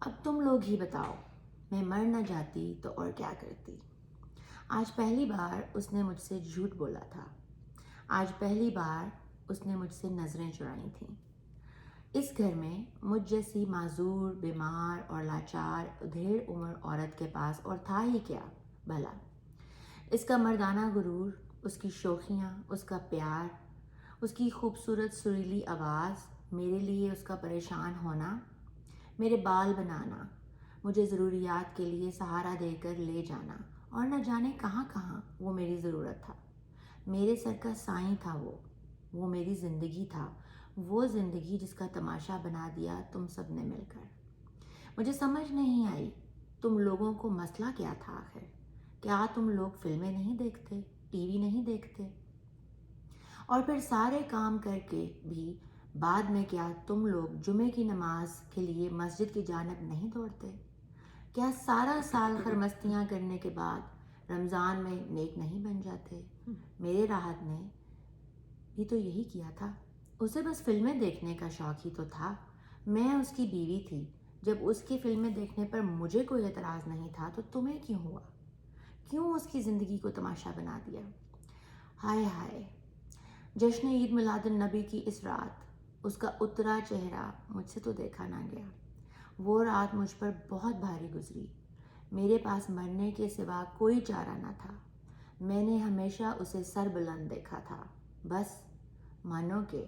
اب تم لوگ ہی بتاؤ، میں مر نہ جاتی تو اور کیا کرتی. آج پہلی بار اس نے مجھ سے جھوٹ بولا تھا. آج پہلی بار اس نے مجھ سے نظریں چرائی تھیں. اس گھر میں مجھ جیسی معذور، بیمار اور لاچار ادھیڑ عمر عورت کے پاس اور تھا ہی کیا بھلا. اس کا مردانہ غرور، اس کی شوخیاں، اس کا پیار، اس کی خوبصورت سریلی آواز، میرے لیے اس کا پریشان ہونا، میرے بال بنانا، مجھے ضروریات کے لیے سہارا دے کر لے جانا، اور نہ جانے کہاں کہاں وہ میری ضرورت تھا. میرے سر کا سائیں تھا وہ میری زندگی تھا، وہ زندگی جس کا تماشا بنا دیا تم سب نے مل کر. مجھے سمجھ نہیں آئی تم لوگوں کو مسئلہ کیا تھا آخر. کیا تم لوگ فلمیں نہیں دیکھتے، ٹی وی نہیں دیکھتے؟ اور پھر سارے کام کر کے بھی بعد میں کیا تم لوگ جمعے کی نماز کے لیے مسجد کی جانب نہیں دوڑتے؟ کیا سارا سال خرمستیاں کرنے کے بعد رمضان میں نیک نہیں بن جاتے؟ میرے راحت نے بھی تو یہی کیا تھا. اسے بس فلمیں دیکھنے کا شوق ہی تو تھا. میں اس کی بیوی تھی. جب اس کی فلمیں دیکھنے پر مجھے کوئی اعتراض نہیں تھا تو تمہیں کیوں ہوا؟ کیوں اس کی زندگی کو تماشا بنا دیا؟ ہائے ہائے، جشن عید میلاد النبی کی اس رات اس کا اترا چہرہ مجھ سے تو دیکھا نہ گیا. وہ رات مجھ پر بہت بھاری گزری. میرے پاس مرنے کے سوا کوئی چارہ نہ تھا. میں نے ہمیشہ اسے سر بلند دیکھا تھا. بس مانو کہ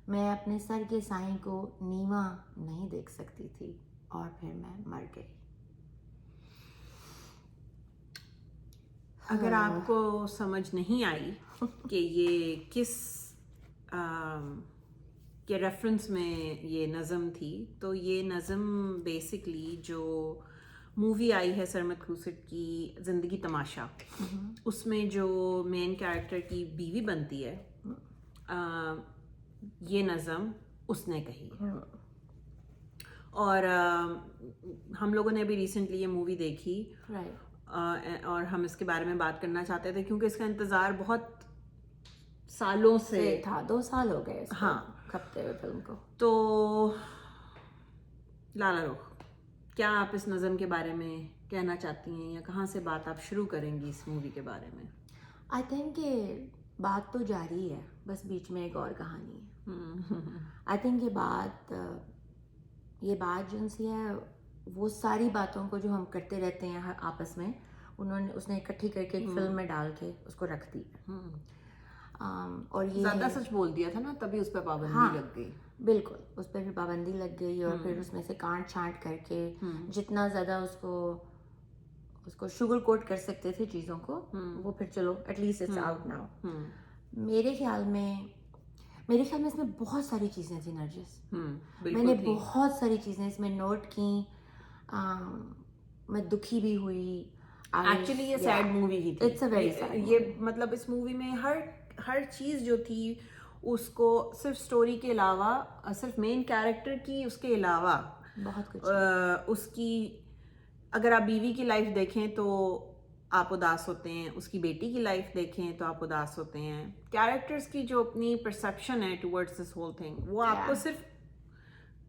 میں اپنے سر کے سائیں کو نیواں نہیں دیکھ سکتی تھی، اور پھر میں مر گئی. اگر آپ کو سمجھ نہیں آئی کہ یہ کس کے ریفرنس میں یہ نظم تھی، تو یہ نظم بیسکلی جو مووی آئی ہے سرمد کھوسٹ کی زندگی تماشا، اس میں جو مین کیریکٹر کی بیوی بنتی ہے، یہ نظم اس نے کہی ہے. اور ہم لوگوں نے بھی ریسنٹلی یہ مووی دیکھی، اور ہم اس کے بارے میں بات کرنا چاہتے تھے کیونکہ اس کا انتظار بہت سالوں سے تھا. 2 سال ہو گئے ہاں کھپتے ہوئے فلم کو. تو لالا رخ، کیا آپ اس نظم کے بارے میں کہنا چاہتی ہیں، یا کہاں سے بات آپ شروع کریں گی اس مووی کے بارے میں؟ آئی تھنک کہ بات تو جاری ہے، بس بیچ میں ایک اور کہانی ہے. آئی تھنک یہ بات جو سی ہے، وہ ساری باتوں کو جو ہم کرتے رہتے ہیں آپس میں، اس نے اکٹھی کر کے ایک فلم میں ڈال کے اس کو رکھ دی. اور یہ زیادہ سچ بول دیا تھا نا، تبھی اس پہ پابندی لگ گئی. بالکل، اس پہ بھی پابندی لگ گئی، اور پھر اس میں سے کانٹ چھانٹ کر کے جتنا زیادہ اس کو شوگر کوٹ کر سکتے تھے چیزوں کو، وہ پھر چلو at least it's out now. میرے خیال میں اس میں بہت ساری چیزیں تھیں نرجس. میں نے بہت ساری چیزیں اس میں نوٹ کی. میں دکھی بھی ہوئی. ایکچولی یہ سیڈ مووی ہی تھی. یہ مطلب اس مووی میں ہر چیز جو تھی، اس کو صرف سٹوری کے علاوہ، صرف مین کیریکٹر کی اس کے علاوہ بہت کچھ اس کی، اگر آپ بیوی کی لائف دیکھیں تو آپ اداس ہوتے ہیں، اس کی بیٹی کی لائف دیکھیں تو آپ اداس ہوتے ہیں. کیریکٹرز کی جو اپنی پرسیپشن ہے ٹورڈز دس ہول تھنگ، وہ آپ کو صرف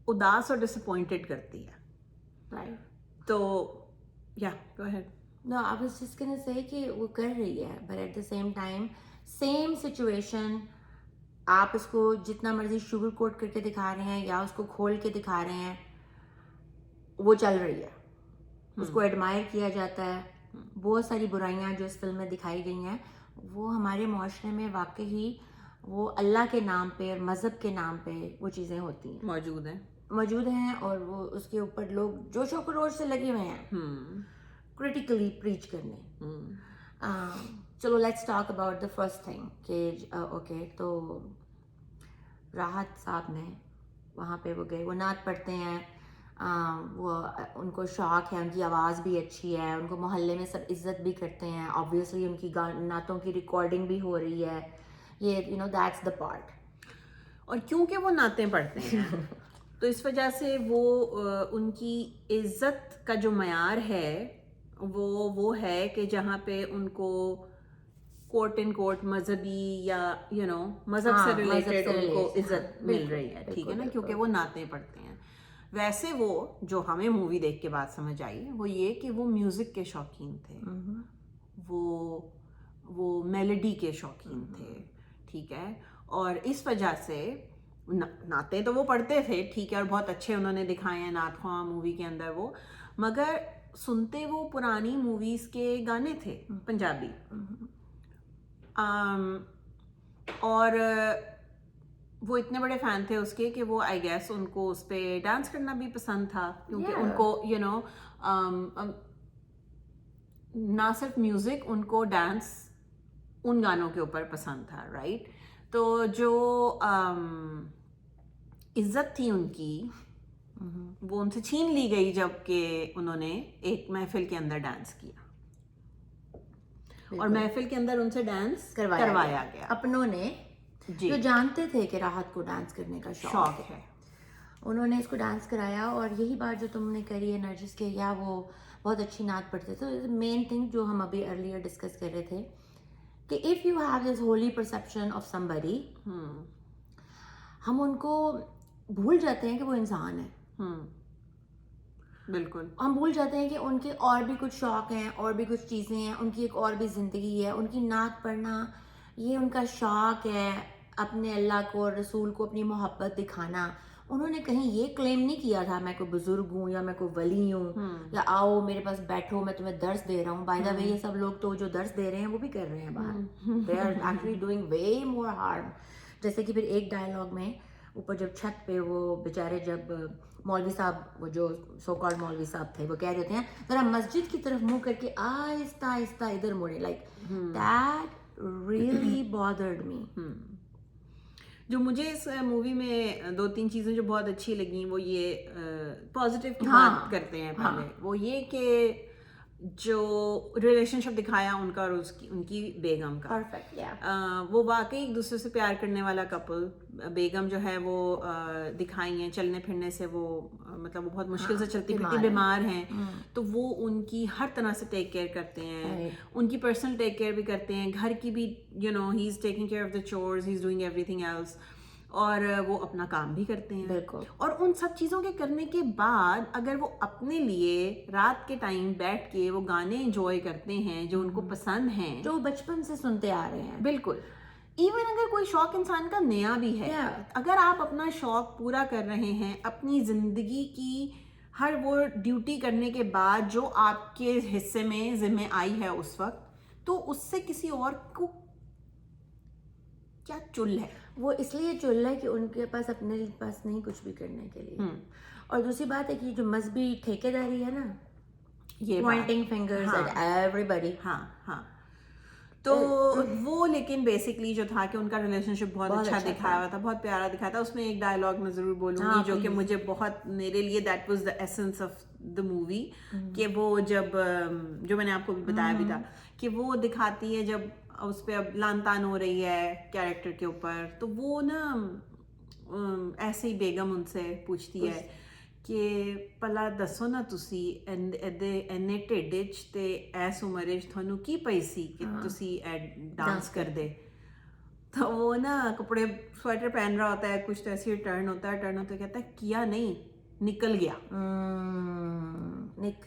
اداس اور ڈس اپوائنٹڈ کرتی ہے. تو go ahead. No, I was just gonna say کہ وہ کر رہی ہے، but at the same time same situation آپ اس کو جتنا مرضی شوگر کوٹ کر کے دکھا رہے ہیں یا اس کو کھول کے دکھا رہے ہیں، وہ چل رہی ہے. اس کو ایڈمائر کیا جاتا ہے. بہت ساری برائیاں جو اس فلم میں دکھائی گئی ہیں، وہ ہمارے معاشرے میں واقعی وہ اللہ کے نام پہ اور مذہب کے نام پہ وہ چیزیں ہوتی ہیں، موجود ہیں، اور وہ اس کے اوپر لوگ جوش و خروش سے لگے ہوئے ہیں critically preach کرنے. چلو let's talk about the first thing کہ اوکے، تو راحت صاحب نے وہاں پہ وہ گئے، وہ نعت پڑھتے ہیں. وہ ان کو شوق ہے، ان کی آواز بھی اچھی ہے، ان کو محلے میں سب عزت بھی کرتے ہیں. آبویسلی ان کی نعتوں کی ریکارڈنگ بھی ہو رہی ہے. یہ دیٹس دا پارٹ. اور کیونکہ وہ نعتیں پڑھتے ہیں تو اس وجہ سے وہ ان کی عزت کا جو معیار ہے وہ ہے کہ جہاں پہ ان کو کوٹ ان کوٹ مذہبی یا مذہب سے ریلیٹڈ ان کو عزت مل رہی ہے. ٹھیک ہے نا، کیونکہ وہ نعتیں پڑھتے ہیں. ویسے وہ جو ہمیں مووی دیکھ کے بات سمجھ آئی وہ یہ کہ وہ میوزک کے شوقین تھے, وہ میلڈی کے شوقین تھے, ٹھیک ہے, اور اس وجہ سے نعتیں تو وہ پڑھتے تھے, ٹھیک ہے, اور بہت اچھے انہوں نے دکھائے ہیں نعت خواں مووی کے اندر وہ, مگر سنتے وہ پرانی موویز کے گانے تھے پنجابی, اور وہ اتنے بڑے فین تھے اس کے کہ وہ آئی گیس ان کو اس پہ ڈانس کرنا بھی پسند تھا, کیونکہ ان کو یو نو نہ صرف میوزک, ان کو ڈانس ان گانوں کے اوپر پسند تھا, رائٹ. تو جو عزت تھی ان کی وہ ان سے چھین لی گئی جب کہ انہوں نے ایک محفل کے اندر ڈانس کیا, اور محفل کے اندر ان سے ڈانس کروایا گیا اپنوں نے, جو جانتے تھے کہ راحت کو ڈانس کرنے کا شوق ہے, انہوں نے اس کو ڈانس کرایا. اور یہی بات جو تم نے کری ہے نرجس کے, یا وہ بہت اچھی نعت پڑھتے تھے, مین تھنگ جو ہم ابھی ارلیئر ڈسکس کر رہے تھے کہ if you have this holy perception of somebody, ہم ان کو بھول جاتے ہیں کہ وہ انسان ہے. بالکل, ہم بھول جاتے ہیں کہ ان کے اور بھی کچھ شوق ہیں, اور بھی کچھ چیزیں ہیں, ان کی ایک اور بھی زندگی ہے. ان کی نعت پڑھنا یہ ان کا شوق ہے, اپنے اللہ کو اور رسول کو اپنی محبت دکھانا. انہوں نے کہیں یہ کلیم نہیں کیا تھا میں کوئی بزرگ ہوں یا میں کوئی ولی ہوں, یا آؤ میرے پاس بیٹھو میں تمہیں درس دے رہا ہوں. بائی دا وے یہ سب لوگ تو جو درس دے رہے ہیں وہ بھی کر رہے ہیں باہر, they are actually doing way more harm. جیسے کہ پھر ایک ڈائلاگ میں اوپر جب چھت پہ وہ بیچارے, جب مولوی صاحب, وہ جو سو کالڈ مولوی صاحب تھے, وہ کہہ رہے ہیں ذرا مسجد کی طرف منہ کر کے آہستہ آہستہ ادھر مڑے, لائک دیٹ ریئلی بادرڈ می. جو مجھے اس مووی میں دو تین چیزیں جو بہت اچھی لگیں وہ یہ پازیٹیو کی بات کرتے ہیں پہلے, وہ یہ کہ جو ریلیشن شپ دکھایا ان کا اور ان کی بیگم کا, وہ واقعی ایک دوسرے سے پیار کرنے والا کپل. بیگم جو ہے وہ دکھائی ہیں چلنے پھرنے سے, وہ مطلب وہ بہت مشکل سے چلتی پھرتی بیمار ہیں, تو وہ ان کی ہر طرح سے ٹیک کیئر کرتے ہیں, ان کی پرسنل ٹیک کیئر بھی کرتے ہیں, گھر کی بھی, you know he is taking care of the chores, he is doing everything else, اور وہ اپنا کام بھی کرتے ہیں. اور ان سب چیزوں کے کرنے کے بعد اگر وہ اپنے لیے رات کے ٹائم بیٹھ کے وہ گانے انجوائے کرتے ہیں جو ان کو پسند ہیں, جو بچپن سے سنتے آ رہے ہیں, بالکل, ایون اگر کوئی شوق انسان کا نیا بھی ہے, اگر آپ اپنا شوق پورا کر رہے ہیں اپنی زندگی کی ہر وہ ڈیوٹی کرنے کے بعد جو آپ کے حصے میں ذمہ آئی ہے اس وقت, تو اس سے کسی اور کو کیا چل ہے. وہ اس لیے چل رہا ہے کہ ان کے پاس اپنے پاس نہیں کچھ بھی کرنے کے لیے. اور دوسری بات ہے کہ جو مذہبی ٹھیکیداری ہے نا, یہ پوائنٹنگ فنگرز ایٹ ایوری بڈی, تو وہ لیکن بیسکلی جو تھا کہ ان کا ریلیشن شپ بہت اچھا دکھایا ہوا تھا, بہت پیارا دکھایا تھا. اس میں ایک ڈائلاگ میں ضرور بولوں گی جو کہ مجھے بہت, میرے لیے that was the essence of the movie, کہ وہ جب, جو میں نے آپ کو بھی بتایا بھی تھا, کہ وہ دکھاتی ہے جب اس پہ اب لان تان ہو رہی ہے کیریکٹر کے اوپر, تو وہ نا ایسے ہی بیگم ان سے پوچھتی ہے کہ پلا دسو نا تسی اینے ٹھڈ چ تے ایس عمر چ تھانوں کی پئی سی کہ تسی ڈانس کر دے. تو وہ نا کپڑے سویٹر پہن رہا ہوتا ہے, کچھ ایسے ٹرن ہوتا ہے, کہتا ہے کیا نہیں, نکل گیا.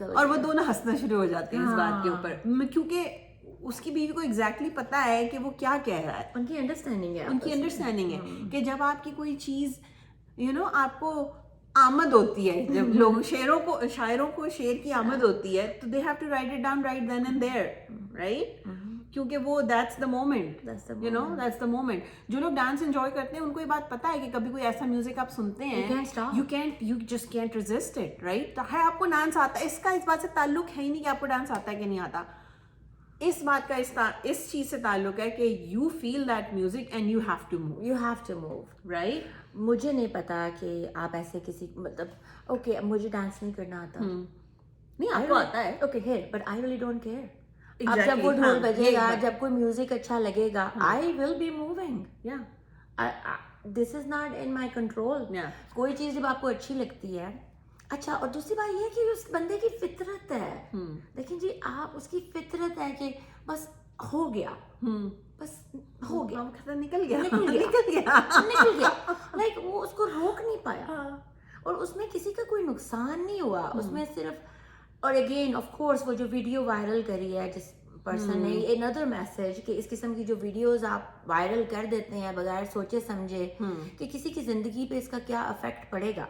اور وہ دونوں ہنسنا شروع ہو جاتے ہیں اس بات کے اوپر, کیونکہ اس کی بیوی کو ایگزیکٹلی پتا ہے کہ وہ کیا کہہ رہا ہے. ان کی انڈرسٹینڈنگ ہے کہ جب آپ کی کوئی چیز, یو نو, آپ کو آمد ہوتی ہے, جب لوگ شاعروں کو شعر کی آمد ہوتی ہے, تو they have to write it down right then and there, right, کیونکہ وہ that's the moment, you know, that's the moment. جو لوگ ڈانس انجوائے کرتے ہیں ان کو یہ بات پتا ہے کہ کبھی کوئی ایسا میوزک آپ سنتے ہیں, you just can't resist it, right. ہے آپ کو ڈانس آتا ہے, اس کا اس بات سے تعلق ہے ہی نہیں کہ آپ کو ڈانس آتا ہے کہ نہیں آتا. اس بات کا اس چیز سے تعلق ہے کہ you feel that music and you have to move, right. مجھے نہیں پتا کہ آپ ایسے کسی, مطلب اوکے مجھے ڈانس نہیں کرنا آتا, نہیں آپ کو آتا ہے, اوکے ہے, but I really don't care. اب جب وہ ڈھول بجے گا, جب کوئی میوزک اچھا لگے گا, I will be moving. This is not in my control. کوئی چیز جب آپ کو اچھی لگتی ہے, اچھا. اور دوسری بات یہ کہ اس بندے کی فطرت ہے, دیکھیں جی, آپ اس کی فطرت ہے کہ بس ہو گیا, بس ہو گیا, نکل گیا, لائک وہ اس کو روک نہیں پایا. اور اس میں کسی کا کوئی نقصان نہیں ہوا, اس میں صرف, اور اگین آف کورس وہ جو ویڈیو وائرل کری ہے جس پرسن نے, another میسج کہ اس قسم کی جو ویڈیوز آپ وائرل کر دیتے ہیں بغیر سوچے سمجھے کہ کسی کی زندگی پہ اس کا کیا افیکٹ پڑے گا.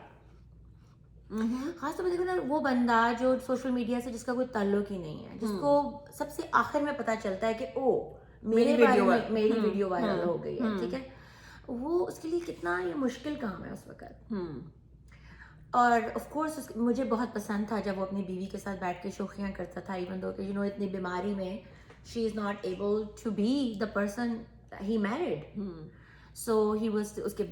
خاص طور پہ دیکھو نا, وہ بندہ جو سوشل میڈیا سے جس کا کوئی تعلق ہی نہیں ہے, جس کو سب سے آخر میں پتا چلتا ہے کہ او میرے بارے میں میری ویڈیو وائرل ہو گئی ہے, ٹھیک ہے, وہ اس کے لیے کتنا یہ مشکل کام ہے اس وقت. اور آف کورس مجھے بہت پسند تھا جب وہ اپنی بیوی کے ساتھ بیٹھ کے شوخیاں کرتا تھا, ایون دو کہ یو نو اتنی بیماری میں she is not able to be the person he married. So he was, اس کے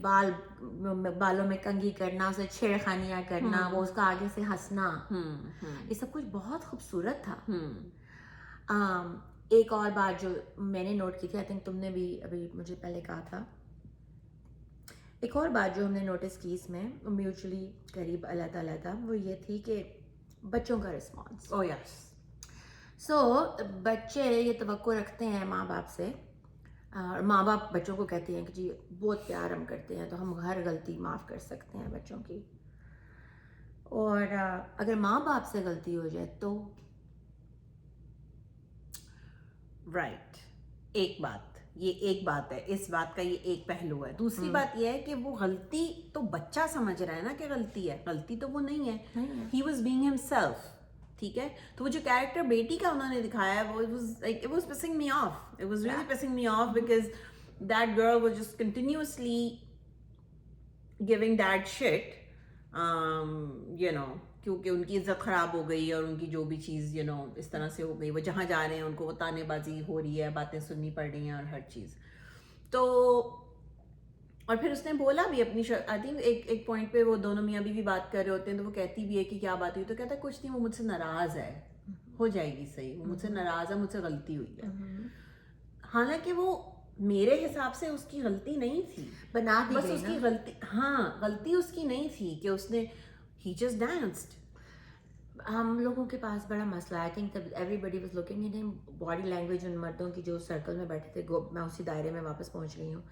بالوں میں کنگھی کرنا, اسے چھیڑخانیاں کرنا, وہ اس کا آگے سے ہنسنا, یہ سب کچھ بہت خوبصورت تھا. ایک اور بات جو میں نے نوٹ کی تھی, آئی تھنک تم نے بھی ابھی مجھے پہلے کہا تھا, ایک اور بات جو ہم نے نوٹس کی اس میں میوچلی قریب علیحدہ علیحدہ, وہ یہ تھی کہ بچوں کا رسپانس. Oh yes. سو بچے یہ توقع رکھتے ہیں ماں باپ سے, اور ماں باپ بچوں کو کہتے ہیں کہ جی بہت پیار ہم کرتے ہیں تو ہم ہر غلطی معاف کر سکتے ہیں بچوں کی, اور اگر ماں باپ سے غلطی ہو جائے تو رائٹ. ایک بات, یہ ایک بات ہے, اس بات کا یہ ایک پہلو ہے. دوسری بات یہ ہے کہ وہ غلطی تو بچہ سمجھ رہا ہے نا کہ غلطی ہے, غلطی تو وہ نہیں ہے. ہی واز بینگ ہمسیلف, ٹھیک ہے. تو وہ جو کیریکٹر بیٹی کا انہوں نے دکھایا ہے, وہ it was pissing me off. It was really pissing me off because that girl was just continuously giving dad shit, you know, کیونکہ ان کی عزت خراب ہو گئی اور ان کی جو بھی چیز یو نو اس طرح سے ہو گئی, وہ جہاں جا رہے ہیں ان کو وہ تانے بازی ہو رہی ہے, باتیں سننی پڑ رہی ہیں اور ہر چیز. تو اور پھر اس نے بولا بھی اپنی آئی تھنک ایک پوائنٹ پہ وہ دونوں میاں بیوی بات کر رہے ہوتے ہیں, تو وہ کہتی بھی ہے کہ کیا بات ہوئی, تو کہتا ہے کچھ نہیں, وہ مجھ سے ناراض ہے, ہو جائے گی صحیح, وہ مجھ سے ناراض ہے, مجھ سے غلطی ہوئی ہے. حالانکہ وہ میرے حساب سے اس کی غلطی نہیں تھی, بنا دی بس گئی اس کی نا. غلطی, ہاں غلطی اس کی نہیں تھی کہ اس نے he just danced. ہم لوگوں کے پاس بڑا مسئلہ ہے, I think everybody was looking in body language. ان مردوں کی جو سرکل میں بیٹھے تھے, میں اسی دائرے میں واپس پہنچ گئی ہوں,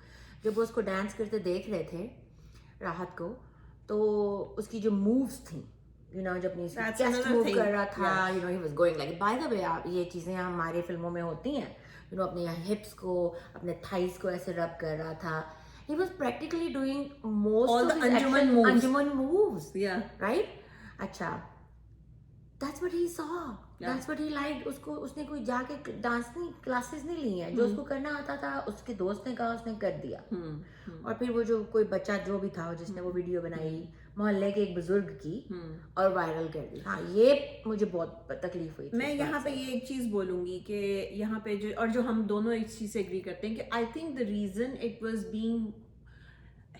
جب وہ اس کو ڈانس کرتے دیکھ رہے تھے راحت کو, تو اس کی جو مووز تھیں, یو نو, جب اپنی چیسٹ موو کر رہا تھا, you know, he was going like, by the way یہ چیزیں ہماری فلموں میں ہوتی ہیں, یو نو, اپنے ہپس کو, اپنے تھائز کو ایسے رب کر رہا تھا. He was practically doing most All of the his Anjuman moves. Anjuman moves. Yeah. Right? اچھا, that's what he saw. That's what he liked. اس نے کوئی جا کے ڈانسنگ کلاسز نہیں لی ہیں, جو اس کو کرنا آتا تھا اس کے دوست نے کہا, اس نے کر دیا. اور پھر وہ جو کوئی بچہ جو بھی تھا جس نے وہ ویڈیو بنائی محلے کے ایک بزرگ کی اور وائرل کر دی. ہاں, یہ مجھے بہت تکلیف ہوئی. میں یہاں پہ یہ ایک چیز بولوں گی کہ یہاں پہ جو, اور جو ہم دونوں اس چیز سے ایگری کرتے ہیں کہ I think the reason it was being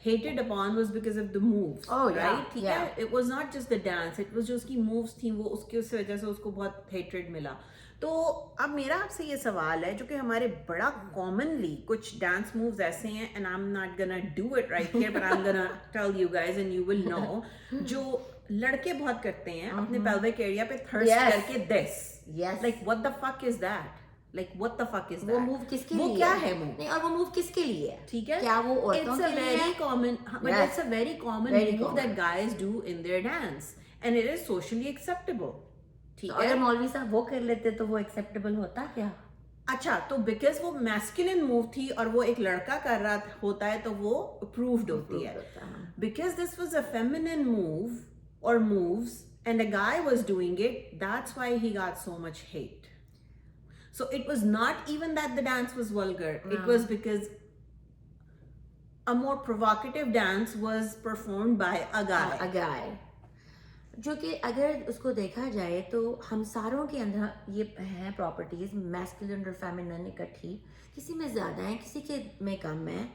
hated upon was because of the moves. Oh yeah, right? ٹھیک ہے, it was not just the dance, it was جو اس کی moves تھیں, وہ اس کی اس وجہ سے اس کو بہت hatred ملا. تو اب میرا آپ سے یہ سوال ہے, جو کہ ہمارے بڑا کامنلی کچھ ڈانس مووز ایسے ہیں, and I'm not gonna do it right here, but I'm gonna tell you guys and you will know, جو لڑکے بہت کرتے ہیں اپنے pelvic area پہ thrust کر کے this. Yes. Like what the fuck is that? Like what the fuck is that? وہ موو کس کے لیے, وہ کیا ہے موو, نہیں, اور وہ موو کس کے لیے ہے, ٹھیک ہے, کیا وہ عورتوں کے لیے ہے؟ but it's a very common move that guys do in their dance and it is socially acceptable. ٹھیک ہے, اگر مولوی صاحب وہ کر لیتے تو وہ ایکسیپٹیبل ہوتا کیا؟ اچھا, تو بیکاز وہ میسکولن موو تھی اور وہ ایک لڑکا کر رہا ہوتا ہے تو وہ اپرووڈ ہوتی ہے. Because this was a feminine move اور moves and a guy was doing it, that's why he got so much hate. So it was not even that the dance was vulgar, it was because a more provocative dance was performed by a guy. جو کہ اگر اس کو دیکھا جائے تو ہم ساروں کے اندر یہ ہیں پراپرٹیز, میسکولن اور فیمینن اکٹھی, کسی میں زیادہ ہیں, کسی کے میں کم ہیں.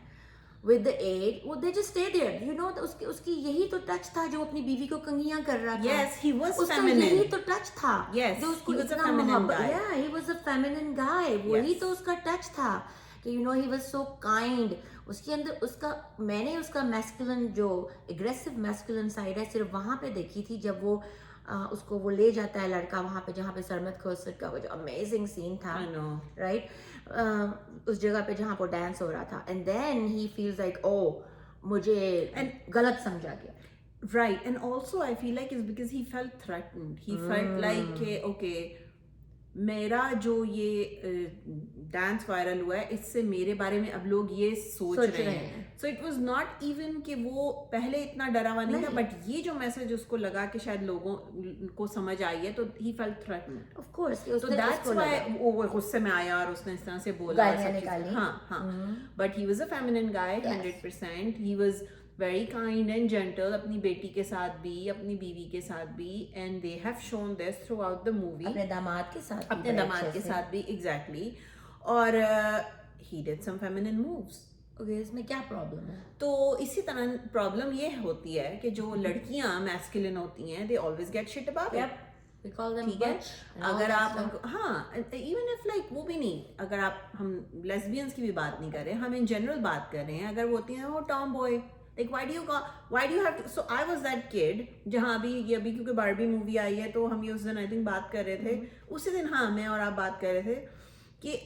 with the age, وہ they just stay there, you know, اس کی یہی تو ٹچ تھا جو اپنی بیوی کو کنگھیاں کر رہا تھا. Yes, he was اس کا feminine. یہی تو ٹچ تھا. Yes, جو اس کو he was a اتنا feminine محبت, guy. yeah, he was a feminine guy. وہی تو اس کا ٹچ تھا کہ you know he was so kind. اس کے اندر اس کا, میں نے اس کا میسکولن جو اگریسو میسکولن سائڈ ہے صرف وہاں پہ دیکھی تھی جب وہ اس کو وہ لے جاتا ہے لڑکا وہاں پہ جہاں پہ سرمت کھوسر کا وہ جو امیزنگ سین تھا, رائٹ, اس جگہ پہ جہاں پہ ڈانس ہو رہا تھا, and then he feels like oh مجھے غلط سمجھا گیا. Right, and also I feel like it's because he felt threatened. He felt like کہ okay, میرا جو یہ ڈانس وائرل ہوا ہے اس سے میرے بارے میں اب لوگ یہ سوچ رہے ہیں. So it was not even کہ وہ پہلے اتنا ڈرا ہوا نہیں تھا, بٹ یہ جو میسج اس کو لگا کہ شاید لوگوں کو سمجھ آئی ہے تو he felt threatened. Of course So that's why وہ غصے میں آیا اور اس نے اس طرح سے بولا. ہاں ہاں, but he was a feminine guy 100%. He was very kind and gentle اپنی بیٹی کے ساتھ بھی, اپنی بیوی کے ساتھ بھی, and they have shown this throughout the movie. اپنے داماد کے ساتھ اپنے داماد کے ساتھ بھی exactly. اور he did some feminine moves. Okay, اس میں کیا پرابلم ہے؟ تو اسی طرح پرابلم یہ ہوتی ہے کہ جو لڑکیاں میسکلن ہوتی ہیں they always get shit about it. We call them ٹھیک ہے, butch and all اگر that آپ stuff. ہاں ایون اف لائک وہ بھی نہیں, اگر آپ ہم لیسبینس کی بھی بات نہیں کر رہے, ہم ان جنرل بات کر رہے ہیں, اگر وہ ہوتی ہیں وہ Tom boy, like why do you have to, so I was that kid جہاں ابھی کیونکہ باربی مووی آئی ہے تو ہم یہ اس دن آئی تھنک بات کر رہے تھے, اسی دن ہاں میں اور آپ بات کر رہے تھے کہ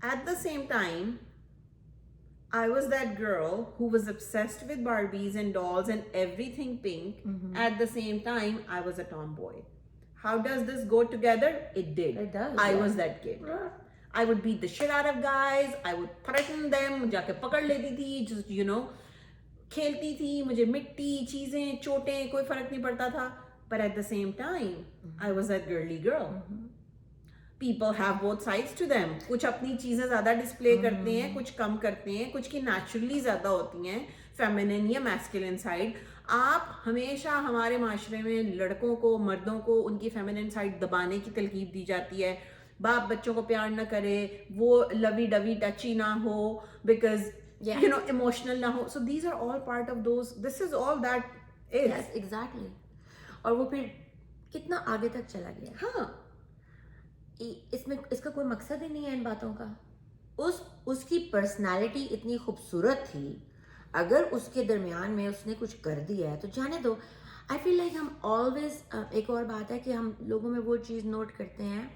at the same time I was that girl who was obsessed with Barbies and dolls and everything pink. At the same time I was a tomboy. How does this go together? It did. It does, I yeah. was that kid. I would beat the shit out of guys. I would threaten them. جا کے پکڑ لیتی تھی, just you know, کھیلتی تھی, مجھے مٹی, چیزیں, چوٹیں, کوئی فرق نہیں پڑتا تھا. But at the same time, I was that girly girl. People have both sides to them. کچھ اپنی چیزیں زیادہ ڈسپلے کرتے ہیں, کچھ کم کرتے ہیں, کچھ کی نیچرلی زیادہ ہوتی ہیں فیمینن یا میسکلن سائڈ. آپ ہمیشہ ہمارے معاشرے میں لڑکوں کو, مردوں کو ان کی فیمینن سائڈ دبانے کی تلقین دی جاتی ہے. باپ بچوں کو پیار نہ کرے, وہ لوی ڈوی ٹچی نہ ہو, بیکاز you know emotional نہ ہو. So these are all part of those, this is all that is. Yes, exactly. اور وہ پھر کتنا آگے تک چلا گیا. ہاں, اس میں اس کا کوئی مقصد ہی نہیں ہے ان باتوں کا. اس کی پرسنالٹی اتنی خوبصورت تھی, اگر اس کے درمیان میں اس نے کچھ کر دیا ہے تو جانے دو. آئی فیل لائک ہم آلویز, ایک اور بات ہے کہ ہم لوگوں میں وہ چیز نوٹ کرتے ہیں,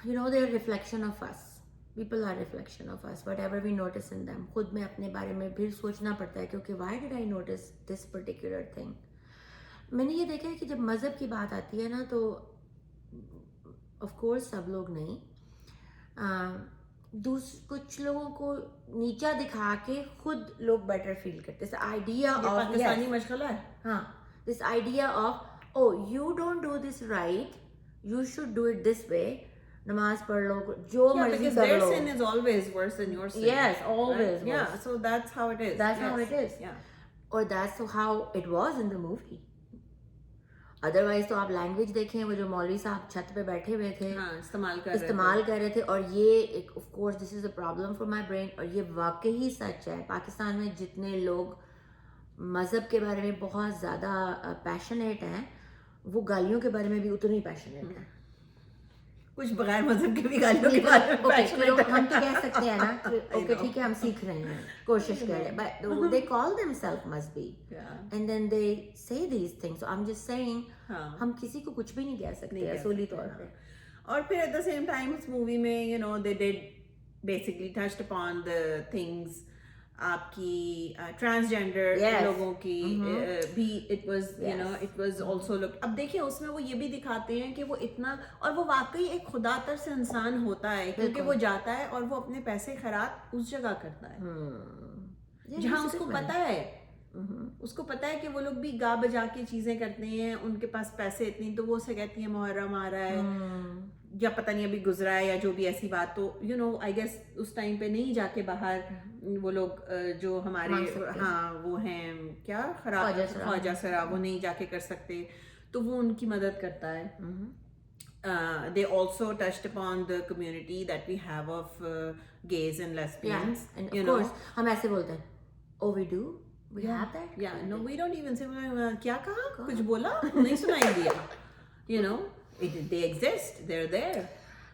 you know they are reflection of us. People are reflection of us, whatever we notice in them. خود میں اپنے بارے میں پھر سوچنا پڑتا ہے کیونکہ why did I notice this particular thing. میں نے یہ دیکھا ہے کہ جب مذہب کی بات آتی ہے نا تو آف کورس سب لوگ نہیں, کچھ لوگوں کو نیچا دکھا کے خود لوگ بیٹر فیل کرتے. دس آئیڈیا آف پاکستانی مشغلہ ہے. ہاں, this idea of oh you don't do this right, you should do it this way. نماز پڑھ لو, جو مرضی کر لو. Their sin is always worse than your sin. Yes, always. Right? Yeah, so that's how it is. That's how it is. Yeah. Or that's how it was in the movie. Otherwise تو آپ language دیکھیں, وہ جو مولوی صاحب چھت پہ بیٹھے ہوئے تھے استعمال کر رہے تھے, اور یہ of course this is a problem for my brain, اور یہ واقعی سچ ہے. پاکستان میں جتنے لوگ مذہب کے بارے میں بہت زیادہ پیشنیٹ ہیں, وہ گالیوں کے بارے میں بھی اتنے ہی پیشنیٹ ہیں. کچھ بغیر مذہب کے بھی گالیوں کے بارے میں passionate ہیں. ہم تو کہہ سکتے ہیں نا اوکے ٹھیک ہے, ہم سیکھ رہے ہیں, کوشش کر رہے ہیں, but they call themselves must be, and then they say these things. So I'm just saying ہم کسی کو کچھ بھی نہیں کہہ سکتے اصولی طور پہ. اور پھر at the same time اس مووی میں you know they did basically touched upon the things, آپ کی ٹرانسجینڈر لوگوں کی بھی, it was you know it was also look. اب دیکھیں اس میں وہ یہ بھی دکھاتے ہیں کہ وہ اتنا, اور وہ واقعی ایک خدا ترس انسان ہوتا ہے, کیونکہ وہ جاتا ہے اور وہ اپنے پیسے خیرات اس جگہ کرتا ہے جہاں اس کو پتا ہے, اس کو پتا ہے کہ وہ لوگ بھی گا بجا کے چیزیں کرتے ہیں, ان کے پاس پیسے اتنی, تو وہ اسے کہتی ہیں محرم آ رہا ہے یا پتہ نہیں ابھی گزرا ہے یا جو بھی ایسی بات. تو یو نو آئی گیس اس ٹائم پہ نہیں جا کے باہر وہ لوگ جو ہمارے ہاں وہ ہیں کیا خواجہ سرا, وہ نہیں جا کے کر سکتے, تو وہ ان کی مدد کرتا ہے. They also touched upon the community that we have of gays and lesbians. And of course ہم ایسے بولتے ہیں, oh we do, we have that. Yeah, no we don't even say کیا کہا, کچھ بولا, نہیں سنائی دیا. You know, they exist, they're there.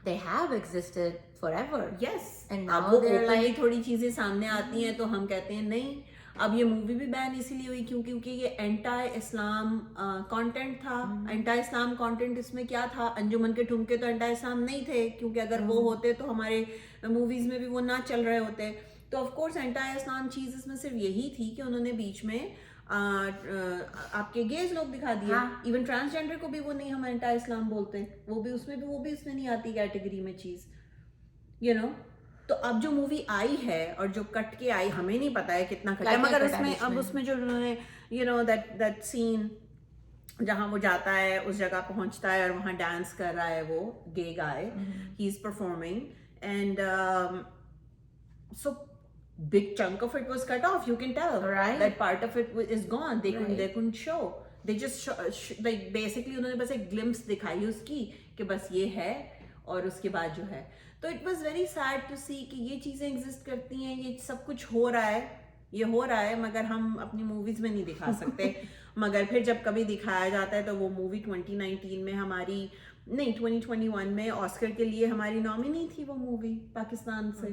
They have existed forever. Yes. And now they're like تھوڑی چیزیں سامنے آتی ہیں تو ہم کہتے ہیں نہیں. اب یہ مووی بھی بین اسی لیے ہوئی کیونکہ یہ اینٹائی اسلام کانٹینٹ تھا. اینٹائی اسلام کانٹینٹ اس میں کیا تھا, انجمن کے ٹھمکے تو اینٹائی اسلام نہیں تھے, کیونکہ اگر وہ ہوتے تو ہمارے موویز میں بھی وہ نہ چل رہے ہوتے. تو آف کورس اینٹائی اسلام چیز اس میں صرف یہی تھی کہ انہوں نے بیچ میں آپ کے گیز لوگ دکھا دیے, ایون ٹرانسجینڈر کو بھی وہ نہیں ہم اینٹا اسلام بولتے, وہ بھی اس میں نہیں آتی کیٹیگری میں چیز, یو نو. تو اب جو مووی آئی ہے اور جو کٹ کے آئی, ہمیں نہیں پتا ہے کتنا کٹ ہے, مگر اس میں جو انہوں نے یو نو دیٹ سین جہاں وہ جاتا ہے اس جگہ پہنچتا ہے اور وہاں ڈانس کر رہا ہے وہ گے گائے, he is performing, and so big chunk of it was cut off, you can tell, right, that part of it is gone, they couldn't show, they just like basically انہوں نے بس ایک glimpse دکھائی اس کی کہ بس یہ ہے اور اس کے بعد جو ہے. تو it was very sad to see کہ یہ چیزیں ایگزسٹ کرتی ہیں, یہ سب کچھ ہو رہا ہے, یہ ہو رہا ہے, مگر ہم اپنی موویز میں نہیں دکھا سکتے. مگر پھر جب کبھی دکھایا جاتا ہے تو وہ مووی 2019 میں ہماری نہیں 2021 میں آسکر کے لیے ہماری نامینی تھی وہ مووی پاکستان سے.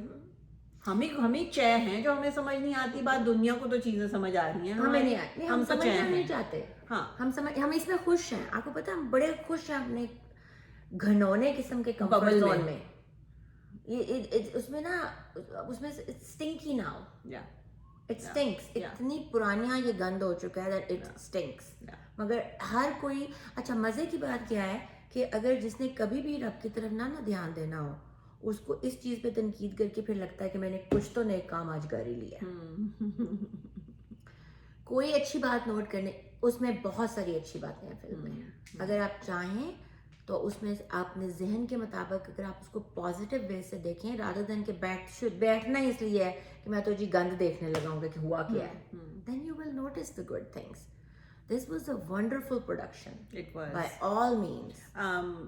ہمیں چے ہیں جو ہمیں سمجھ نہیں آتی بات, دنیا کو تو چیزیں سمجھ آ رہی ہیں, ہمیں نہیں آتی, ہم سمجھنا نہیں چاہتے. ہاں ہم اس میں خوش ہیں, آپ کو پتا ہم بڑے خوش ہیں اپنے گھنونے قسم کے کمفرٹ زون میں. اس میں نا اس میں stinky now, it stinks, اتنی پرانیاں یہ گند ہو چکا ہے that it stinks. مگر ہر کوئی, اچھا مزے کی بات کیا ہے کہ اگر جس نے کبھی بھی رب کی طرف نہ دھیان دینا ہو, اس کو اس چیز پہ تنقید کر کے پھر لگتا ہے کہ میں نے کچھ تو نیک کام آج کر ہی لیا. کوئی اچھی بات نوٹ کرنے, اس میں بہت ساری اچھی باتیں ہیں فلم میں, اگر آپ چاہیں تو اس میں آپ نے ذہن کے مطابق اگر آپ اس کو پازیٹیو وے سے دیکھیں rather than کہ بیٹھنا اس لیے ہے کہ میں تو جی گند دیکھنے لگا ہوں کہ ہوا کیا ہے, then you will notice the good things. This was a wonderful production. It was. By all means.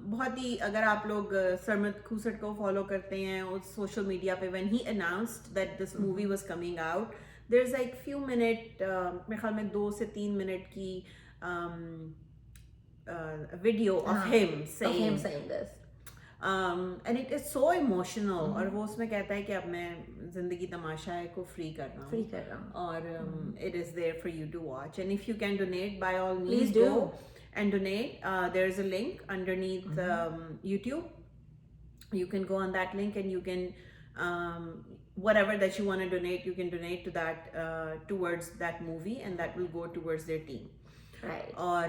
بہت ہی, اگر آپ لوگ سرمد کھوسٹ کو فالو کرتے ہیں اس سوشل میڈیا پہ, when he announced that this movie was coming out, there's like few minute, میرے خیال میں 2 سے 3 منٹ کی video of him saying this. And it is so emotional. اور وہ اس میں کہتا ہے کہ اب میں زندگی تماشا ہے کو فری کر رہا ہوں, اور it is there for you to watch, and if you can donate, by all means please do go and donate. There is a link underneath YouTube. You can go on that link and you can whatever that you want to donate, you can donate to that towards that movie, and that will go towards their team. Right. Or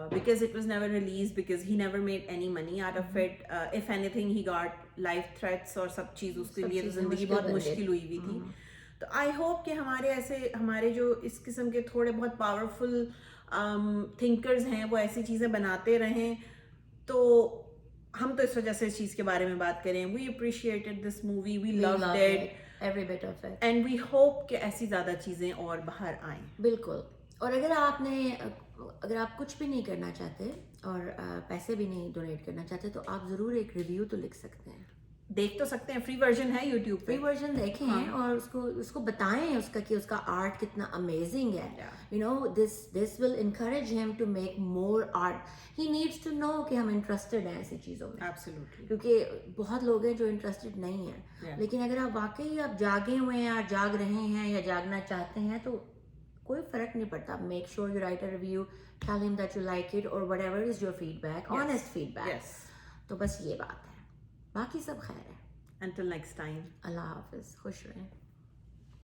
because it was never released, because he never made any money out of it. If anything, he got life threats اور سب چیز اس کے لیے زندگی بہت مشکل ہوئی ہوئی تھی. تو آئی ہوپ کہ ہمارے جو اس قسم کے تھوڑے بہت پاورفل تھنکرز ہیں وہ ایسی چیزیں بناتے رہیں. تو ہم تو اس وجہ سے اس چیز کے بارے میں بات کریں. We appreciated this movie, we loved it, every bit of it, and we hope کہ ایسی زیادہ چیزیں اور باہر آئیں. بالکل. اور اگر آپ کچھ بھی نہیں کرنا چاہتے اور پیسے بھی نہیں ڈونیٹ کرنا چاہتے تو آپ ضرور ایک ریویو تو لکھ سکتے ہیں, دیکھ تو سکتے ہیں, فری ورژن ہے یوٹیوب پہ, فری ورژن دیکھیں اور اس کو بتائیں اس کا کہ اس کا آرٹ کتنا امیزنگ ہے. You know this will encourage him to make more art. He needs to know کہ ہم انٹرسٹڈ ہیں ایسی چیزوں میں, کیونکہ بہت لوگ ہیں جو انٹرسٹڈ نہیں ہیں. لیکن اگر آپ واقعی آپ جاگے ہوئے ہیں, آپ جاگ رہے ہیں یا جاگنا چاہتے ہیں تو کوئی فرق نہیں پڑتا. Make sure you write a review, tell him that you like it اور whatever is your feedback, honest feedback. تو بس یہ بات ہے, باقی سب خیر ہے. Until next time. اللہ حافظ, خوش رہیں.